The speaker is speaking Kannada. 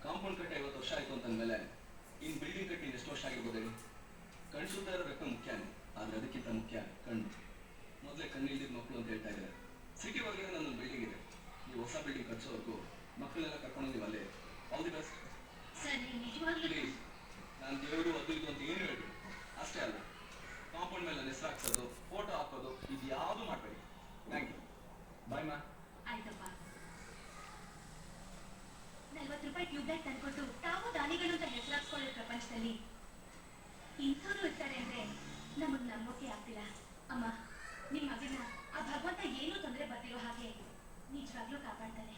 ಕಾಂಪೌಂಡ್ ಕಟ್ಟಿ 50 ವರ್ಷ ಆಯ್ತು ಅಂತಂದ್ಮೇಲೆ ಇನ್ ಬಿಲ್ಡಿಂಗ್ ಕಟ್ಟಿ ಎಷ್ಟು ವರ್ಷ ಆಗಿರ್ಬೋದು ಹೇಳಿ? ಕಣ್ಣು ಸುತ್ತ ಇರೋ ರಕ್ತ ಮುಖ್ಯನೇ, ಆದ್ರೆ ಅದಕ್ಕಿಂತ ಮುಖ್ಯ ಕಣ್ಣು. ಮೊದಲೇ ಕಣ್ಣು ಇಲ್ದಿದ್ದ ಮಕ್ಕಳು ಅಂತ ಹೇಳ್ತಾ ಇದ್ದಾರೆ. ಸಿಟಿ ಒಳಗಡೆ ನನ್ನೊಂದು ಬಿಲ್ಡಿಂಗ್ ಇದೆ. ನೀವು ಹೊಸ ಬಿಲ್ಡಿಂಗ್ ಕಟ್ಸೋವರೆಗೂ ಮಕ್ಕಳೆಲ್ಲ ಕರ್ಕೊಂಡು ನೀವು ಅಲ್ಲೇ. All the best. ಪ್ಲೀಸ್, ನಾನು ದೇವರು ಅದು ಇದು ಅಂತ ಏನು ಹೇಳಿ ಅಷ್ಟೇ ಅಲ್ಲ, ಕಾಂಪೌಂಡ್ ಮೇಲೆ ಹೆಸರು ಹಾಕ್ಸೋದು, ಫೋಟೋ ಹಾಕೋದು ಇದು ಯಾವುದು ಮಾಡಬೇಡಿ. Thank you. ಬಾಯ್ ಮಾ. ಆಯ್ತಪ್ಪ. 40 ರೂಪಾಯಿ ಟ್ಯೂಬ್ ಲೈಟ್ ತಂದ್ಕೊಟ್ಟು ತಾವು ದಾನಿಗಳು ಅಂತ ಹೆಸರಾಕ್ಸ್ಕೊಳ್ಳೋ ಪ್ರಪಂಚದಲ್ಲಿ ಇಂಥವ್ರು ಇರ್ತಾರೆ ಅಂದ್ರೆ ನಮಗ್ ನಂಬೋಕೆ ಆಗ್ತಿಲ್ಲ. ಅಮ್ಮ, ನಿಮ್ ಮಗನ ಆ ಭಗವಂತ ಏನೂ ತೊಂದರೆ ಬರ್ತಿರೋ ಹಾಗೆ ನಿಜವಾಗ್ಲೂ ಕಾಪಾಡ್ತಾನೆ.